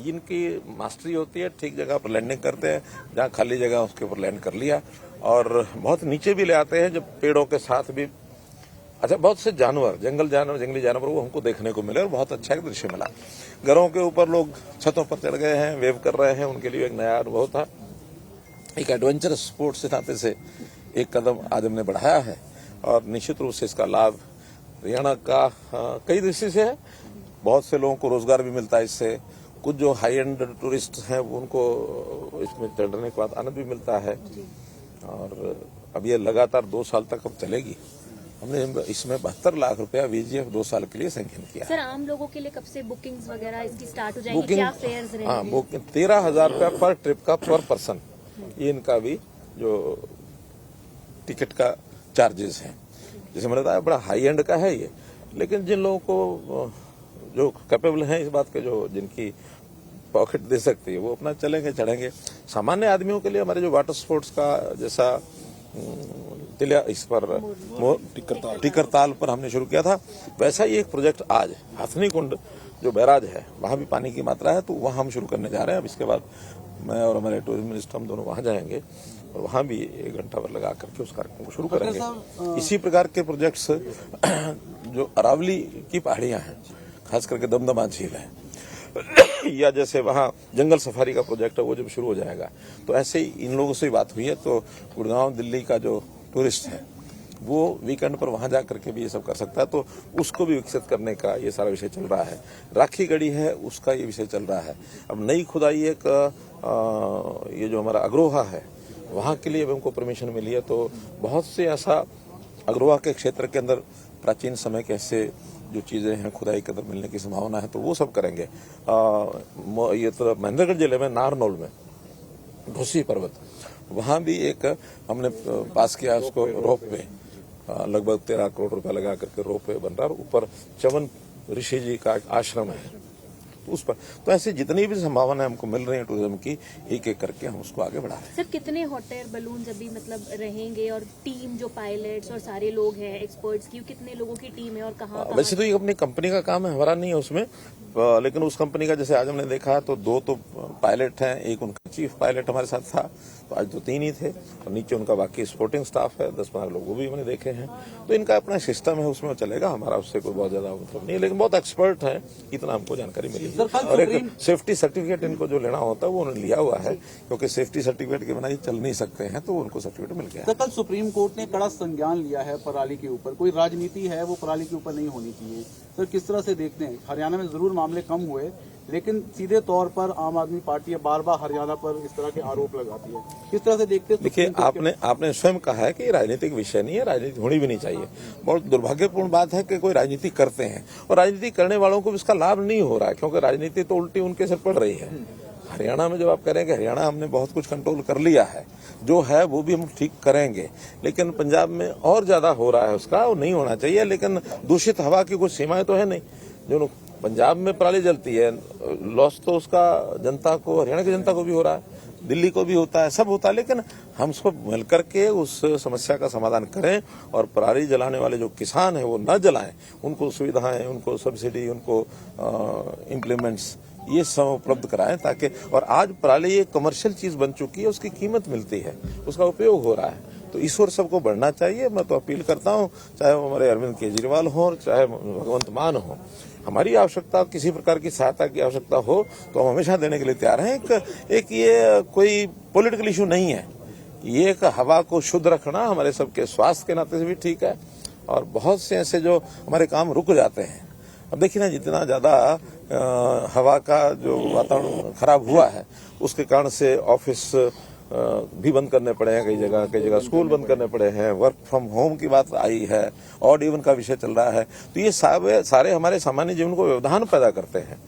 इनकी मास्टरी होती है, ठीक जगह पर लैंडिंग करते हैं, जहाँ खाली जगह उसके ऊपर लैंड कर लिया और बहुत नीचे भी ले आते हैं, जब पेड़ों के साथ भी अच्छा बहुत से जानवर, जंगली जानवर वो हमको देखने को मिले और बहुत अच्छा एक दृश्य मिला। घरों के ऊपर लोग छतों पर चढ़ गए हैं, वेव कर रहे हैं, उनके लिए एक नया अनुभव था। एक एडवेंचरस स्पोर्ट्स के नाते से एक कदम आज हमने बढ़ाया है और निश्चित रूप से इसका लाभ हरियाणा का कई दृष्टि से है। बहुत से लोगों को रोजगार भी मिलता है इससे, कुछ जो हाई एंड टूरिस्ट हैं उनको इसमें चढ़ने के बाद आनंद भी मिलता है और अब ये लगातार 2 साल तक अब चलेगी। हमने इसमें 72 लाख रुपया VGF 2 साल के लिए सैंक्शन किया। सर, आम लोगों के लिए कब से बुकिंग्स वगैरह इसकी स्टार्ट हो जाएंगी? क्या फेयर्स रहेंगे? हाँ, बुकिंग 13,000 रुपया पर ट्रिप का पर पर्सन, ये इनका भी जो टिकट का चार्जेस है। जैसे मैंने बताया बड़ा हाई एंड का है ये, लेकिन जिन लोगों को जो कैपेबल हैं इस बात के, जो जिनकी पॉकेट दे सकती है, वो अपना चलेंगे चढ़ेंगे। सामान्य आदमियों के लिए हमारे जो वाटर स्पोर्ट्स का जैसा तिलिया इस पर टिकरताल पर हमने शुरू किया था, वैसा ही एक प्रोजेक्ट आज हथनी कुंड जो बैराज है वहां भी पानी की मात्रा है, तो वहां हम शुरू करने जा रहे हैं। अब इसके बाद मैं और हमारे टूरिज्म मिनिस्टर हम दोनों वहां जाएंगे और वहां भी 1 घंटा भर लगा करके उस कार्यक्रम को शुरू करेंगे। इसी प्रकार के प्रोजेक्ट्स जो अरावली की पहाड़ियां हैं, खास करके दमदमा झील है या जैसे वहाँ जंगल सफारी का प्रोजेक्ट है, वो जब शुरू हो जाएगा तो ऐसे ही इन लोगों से बात हुई है। तो गुड़गांव दिल्ली का जो टूरिस्ट है वो वीकेंड पर वहां जाकर के भी ये सब कर सकता है, तो उसको भी विकसित करने का ये सारा विषय चल रहा है। राखी गढ़ी है उसका ये विषय चल रहा है। अब नई खुदाई एक ये जो हमारा अग्रोहा है वहां के लिए भी हमको परमिशन मिली है, तो बहुत से ऐसा अग्रोहा के क्षेत्र के अंदर प्राचीन समय के ऐसे जो चीजें हैं खुदाई के अंदर मिलने की संभावना है, तो वो सब करेंगे। ये तो महेंद्रगढ़ जिले में नारनौल में घुसी पर्वत, वहां भी एक हमने पास किया उसको रोप वे, लगभग 13 करोड़ रुपया लगा करके रोप वे बन रहा है। ऊपर चमन ऋषि जी का आश्रम है, तो उस पर तो ऐसी जितनी भी संभावनाएं हमको मिल रही है टूरिज्म की, एक एक करके हम उसको आगे बढ़ा रहे हैं। सर, कितने हॉट एयर बलून अभी मतलब रहेंगे और टीम जो पायलट्स और सारे लोग हैं एक्सपर्ट्स की, कितने लोगों की टीम है और कहाँ? वैसे तो ये अपनी कंपनी का काम है, हमारा नहीं है उसमें, लेकिन उस कंपनी का जैसे आज हमने देखा है तो 2 तो पायलट हैं, एक उनका चीफ पायलट हमारे साथ था, तो आज तो 3 ही थे और नीचे उनका बाकी सपोर्टिंग स्टाफ है, 10-15 लोग वो भी हमने देखे हैं। तो इनका अपना सिस्टम है, उसमें चलेगा, हमारा उससे कोई बहुत ज्यादा मतलब नहीं है, लेकिन बहुत एक्सपर्ट है, इतना हमको जानकारी मिली। और एक सेफ्टी सर्टिफिकेट इनको जो लेना होता है वो उन्होंने लिया हुआ है, क्योंकि सेफ्टी सर्टिफिकेट के बिना ये चल नहीं सकते हैं, तो उनको सर्टिफिकेट मिल गया। कल सुप्रीम कोर्ट ने कड़ा संज्ञान लिया है पराली के ऊपर, कोई राजनीति है वो पराली के ऊपर नहीं होनी चाहिए। तो किस तरह से देखते हैं? हरियाणा में जरूर मामले कम हुए, लेकिन सीधे तौर पर आम आदमी पार्टी बार बार हरियाणा पर इस तरह के आरोप लगाती है, किस तरह से देखते हैं? देखिए, आपने स्वयं कहा है कि राजनीतिक विषय नहीं है, राजनीति होनी भी नहीं चाहिए। बहुत दुर्भाग्यपूर्ण बात है कि कोई राजनीति करते हैं और राजनीति करने वालों को इसका लाभ नहीं हो रहा है, क्योंकि राजनीति तो उल्टी उनके सिर पड़ रही है। हरियाणा में जब आप करेंगे, हरियाणा हमने बहुत कुछ कंट्रोल कर लिया है, जो है वो भी हम ठीक करेंगे, लेकिन पंजाब में और ज्यादा हो रहा है, उसका वो नहीं होना चाहिए। लेकिन दूषित हवा की कुछ सीमाएं तो है नहीं। जो पंजाब में पराली जलती है, लॉस तो उसका जनता को, हरियाणा की जनता को भी हो रहा है, दिल्ली को भी होता है, सब होता है, लेकिन हम सब मिलकर के उस समस्या का समाधान करें और पराली जलाने वाले जो किसान हैं वो न जलाएं, उनको सुविधाएं, उनको सब्सिडी, उनको इम्प्लीमेंट्स ये सब उपलब्ध कराएं, ताकि और आज पराली एक कमर्शियल चीज बन चुकी है, उसकी कीमत मिलती है, उसका उपयोग हो रहा है, तो इस ओर सबको बढ़ना चाहिए। मैं तो अपील करता हूं, चाहे वो हमारे अरविंद केजरीवाल हो, चाहे भगवंत मान हो, हमारी आवश्यकता, किसी प्रकार की सहायता की आवश्यकता हो तो हम हमेशा देने के लिए तैयार हैं। एक ये कोई पॉलिटिकल इशू नहीं है, ये एक हवा को शुद्ध रखना हमारे सबके स्वास्थ्य के नाते से भी ठीक है। और बहुत से ऐसे जो हमारे काम रुक जाते हैं, अब देखिए ना, जितना ज्यादा हवा का जो वातावरण खराब हुआ है उसके कारण से ऑफिस भी बंद करने पड़े हैं, कई जगह स्कूल बंद करने पड़े हैं, वर्क फ्रॉम होम की बात आई है, ऑड इवन का विषय चल रहा है, तो ये सारे हमारे सामान्य जीवन को व्यवधान पैदा करते हैं।